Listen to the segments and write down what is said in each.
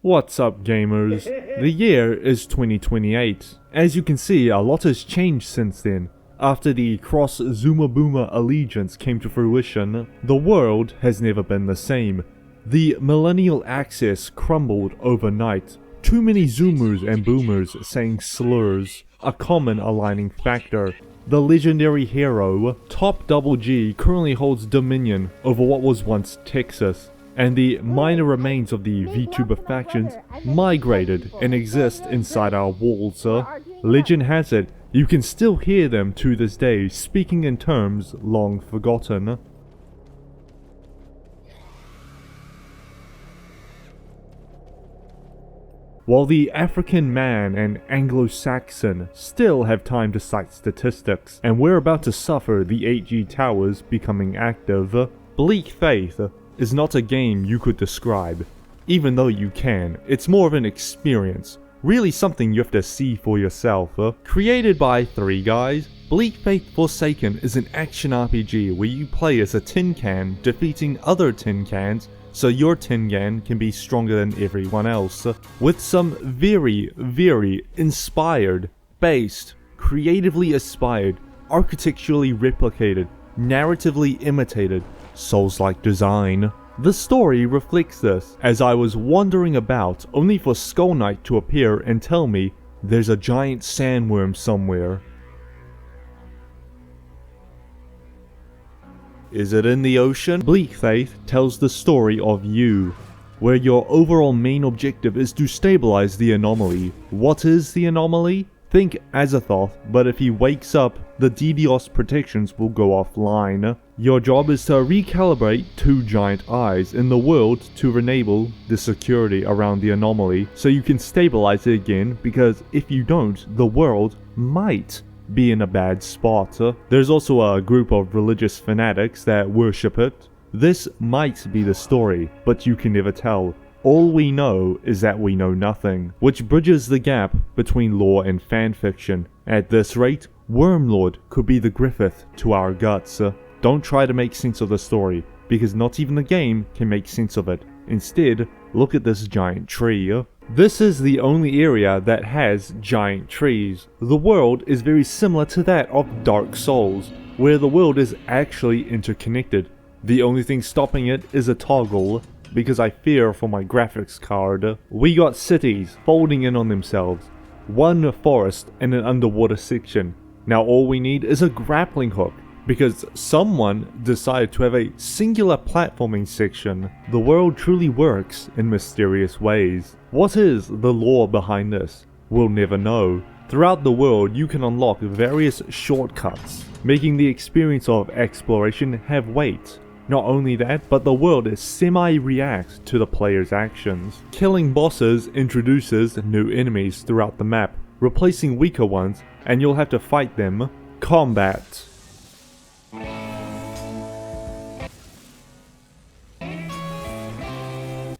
What's up, gamers? The year is 2028. As you can see, a lot has changed since then. After the cross-Zuma Boomer allegiance came to fruition, the world has never been the same. The millennial axis crumbled overnight. Too many Zoomers and Boomers saying slurs, a common aligning factor. The legendary hero, Top Double G, currently holds dominion over what was once Texas, and the minor remains of the VTuber factions migrated and exist inside our walls. Legend has it, you can still hear them to this day speaking in terms long forgotten. While the African man and Anglo-Saxon still have time to cite statistics, and we're about to suffer the 8G towers becoming active, Bleak Faith is not a game you could describe. Even though you can, it's more of an experience, really something you have to see for yourself. Created by 3 guys, Bleak Faith Forsaken is an action RPG where you play as a tin can defeating other tin cans so your tin can can be stronger than everyone else, with some very inspired, based, creatively aspired, architecturally replicated, narratively imitated, Souls-like design. The story reflects this, as I was wandering about only for Skull Knight to appear and tell me there's a giant sandworm somewhere. Is it in the ocean? Bleak Faith tells the story of you, where your overall main objective is to stabilize the anomaly. What is the anomaly? Think Azathoth, but if he wakes up, the DDoS protections will go offline. Your job is to recalibrate 2 giant eyes in the world to enable the security around the anomaly so you can stabilize it again, because if you don't, the world might be in a bad spot. There's also a group of religious fanatics that worship it. This might be the story, but you can never tell. All we know is that we know nothing, which bridges the gap between lore and fanfiction. At this rate, Wormlord could be the Griffith to our guts. Don't try to make sense of the story, because not even the game can make sense of it. Instead, look at this giant tree. This is the only area that has giant trees. The world is very similar to that of Dark Souls, where the world is actually interconnected. The only thing stopping it is a toggle, because I fear for my graphics card. We got cities folding in on themselves, one forest and an underwater section. Now all we need is a grappling hook, because someone decided to have a singular platforming section. The world truly works in mysterious ways. What is the lore behind this? We'll never know. Throughout the world, you can unlock various shortcuts, making the experience of exploration have weight. Not only that, but the world semi-reacts to the player's actions. Killing bosses introduces new enemies throughout the map, replacing weaker ones, and you'll have to fight them. Combat.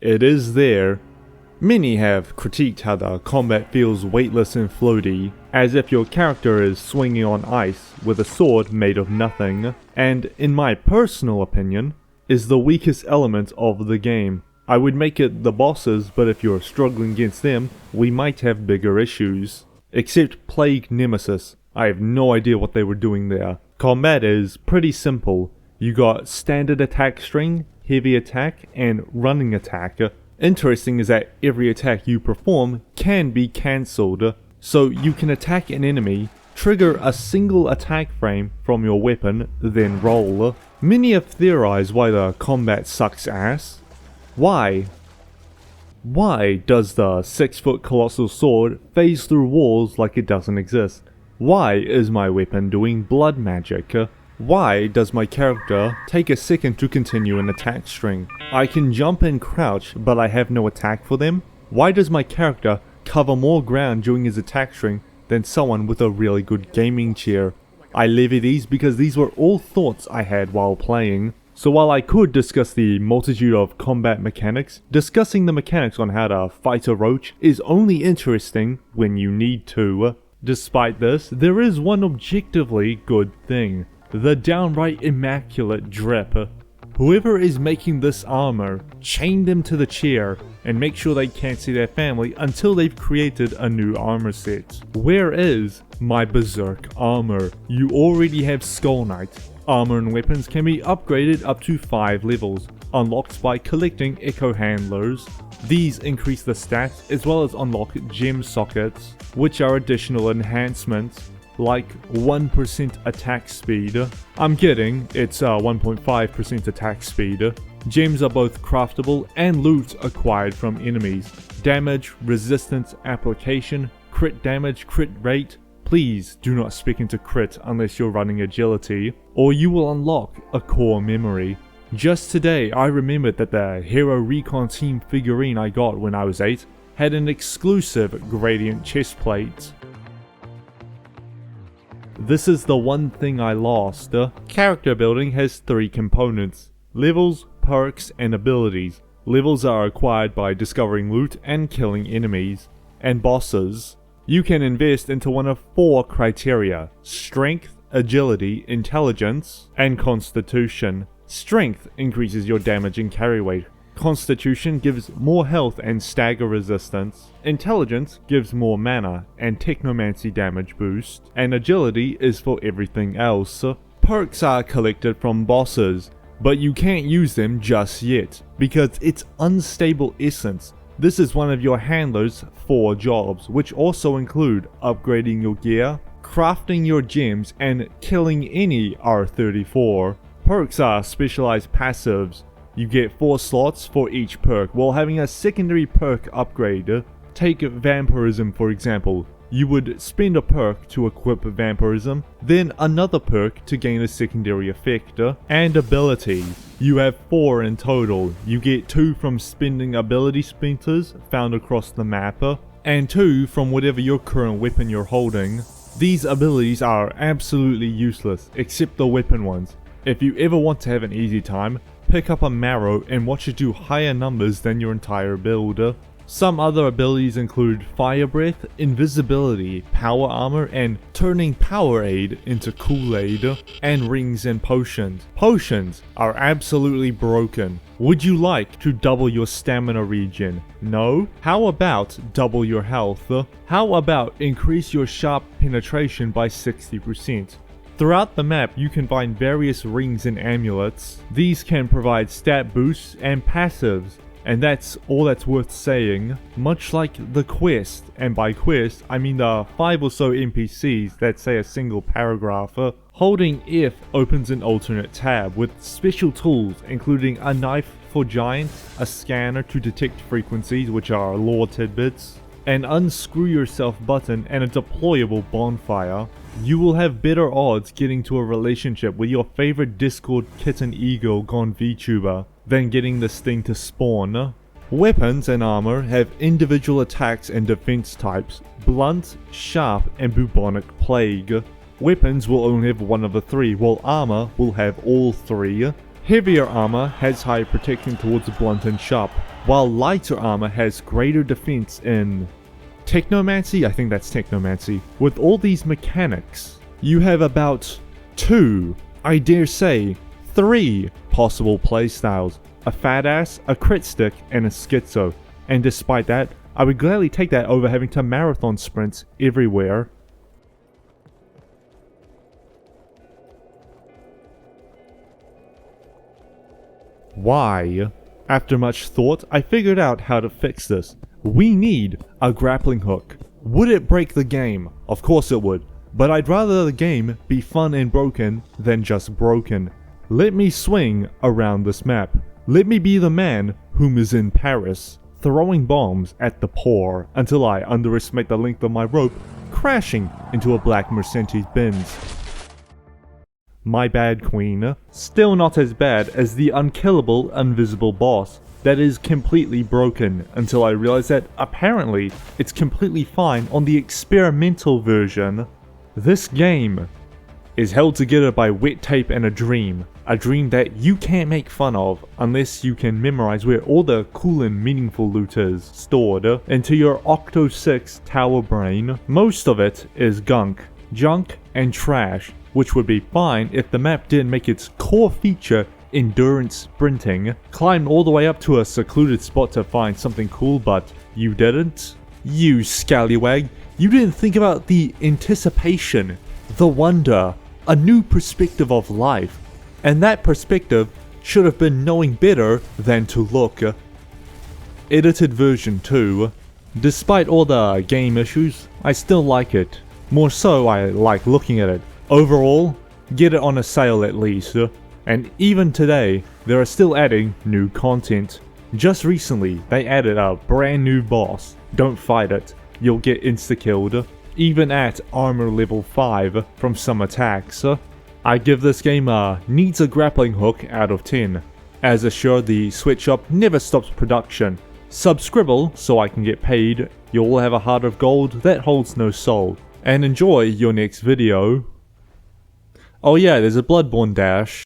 It is there. Many have critiqued how the combat feels weightless and floaty, as if your character is swinging on ice with a sword made of nothing, and in my personal opinion, is the weakest element of the game. I would make it the bosses, but if you're struggling against them, we might have bigger issues. Except Plague Nemesis, I have no idea what they were doing there. Combat is pretty simple. You got standard attack string, heavy attack, and running attack. Interesting is that every attack you perform can be cancelled, so you can attack an enemy, trigger a single attack frame from your weapon, then roll. Many have theorized why the combat sucks ass. Why? Why does the 6-foot colossal sword phase through walls like it doesn't exist? Why is my weapon doing blood magic? Why does my character take a second to continue an attack string? I can jump and crouch, but I have no attack for them? Why does my character cover more ground during his attack string than someone with a really good gaming chair? I levy these because these were all thoughts I had while playing. So while I could discuss the multitude of combat mechanics, discussing the mechanics on how to fight a roach is only interesting when you need to. Despite this, there is one objectively good thing. The downright immaculate drip. Whoever is making this armor, chain them to the chair and make sure they can't see their family until they've created a new armor set. Where is my Berserk armor? You already have Skull Knight. Armor and weapons can be upgraded up to 5 levels, unlocked by collecting Echo Handlers. These increase the stats as well as unlock gem sockets, which are additional enhancements like 1% attack speed. I'm kidding, it's 1.5% attack speed. Gems are both craftable and loot acquired from enemies. Damage, resistance, application, crit damage, crit rate. Please do not speak into crit unless you're running agility, or you will unlock a core memory. Just today I remembered that the Hero Recon Team figurine I got when I was 8 had an exclusive gradient chestplate. This is the one thing I lost. Character building has 3 components: levels, perks, and abilities. Levels are acquired by discovering loot and killing enemies. And bosses. You can invest into one of 4 criteria: strength, agility, intelligence, and constitution. Strength increases your damage and carry weight. Constitution gives more health and stagger resistance. Intelligence gives more mana and technomancy damage boost. And agility is for everything else. Perks are collected from bosses, but you can't use them just yet, because it's unstable essence. This is one of your handler's 4 jobs, which also include upgrading your gear, crafting your gems, and killing any R34. Perks are specialized passives. You get 4 slots for each perk while having a secondary perk upgrade. Take Vampirism for example. You would spend a perk to equip Vampirism, then another perk to gain a secondary effect. And abilities. You have 4 in total. You get 2 from spending ability splinters found across the map, and 2 from whatever your current weapon you're holding. These abilities are absolutely useless, except the weapon ones. If you ever want to have an easy time, pick up a Marrow and watch it do higher numbers than your entire build. Some other abilities include Fire Breath, Invisibility, Power Armor, and turning Powerade into Kool-Aid, and Rings and Potions. Potions are absolutely broken. Would you like to double your stamina regen? No? How about double your health? How about increase your sharp penetration by 60%? Throughout the map, you can find various rings and amulets. These can provide stat boosts and passives, and that's all that's worth saying. Much like the quest, and by quest, I mean the 5 or so NPCs that say a single paragraph. Holding F opens an alternate tab with special tools, including a knife for giants, a scanner to detect frequencies, which are lore tidbits, an unscrew yourself button, and a deployable bonfire. You will have better odds getting to a relationship with your favorite Discord kitten ego gone VTuber than getting this thing to spawn. Weapons and armor have individual attacks and defense types: blunt, sharp, and bubonic plague. Weapons will only have one of the 3, while armor will have all 3. Heavier armor has higher protection towards blunt and sharp, while lighter armor has greater defense in Technomancy. I think that's Technomancy. With all these mechanics, you have about 2, I dare say 3 possible playstyles: a fat ass, a crit stick, and a schizo. And despite that, I would gladly take that over having to marathon sprints everywhere. Why? After much thought, I figured out how to fix this. We need a grappling hook. Would it break the game? Of course it would, but I'd rather the game be fun and broken than just broken. Let me swing around this map. Let me be the man whom is in Paris, throwing bombs at the poor until I underestimate the length of my rope, crashing into a black Mercedes Benz. My bad, Queen. Still not as bad as the unkillable invisible boss that is completely broken, until I realized that apparently it's completely fine on the experimental version. This game is held together by wet tape and a dream that you can't make fun of unless you can memorize where all the cool and meaningful loot is stored into your Octo 6 tower brain. Most of it is gunk, junk, and trash, which would be fine if the map didn't make its core feature endurance sprinting, climbed all the way up to a secluded spot to find something cool, but you didn't? You scallywag, you didn't think about the anticipation, the wonder, a new perspective of life, and that perspective should have been knowing better than to look. Edited version 2. Despite all the game issues, I still like it. More so, I like looking at it. Overall, get it on a sale at least. And even today, they are still adding new content. Just recently, they added a brand new boss. Don't fight it, you'll get insta-killed. Even at armor level 5 from some attacks. I give this game a needs a grappling hook out of 10. As assured, the sweatshop never stops production. Subscribble so I can get paid. You'll have a heart of gold that holds no soul. And enjoy your next video. Oh yeah, there's a Bloodborne dash.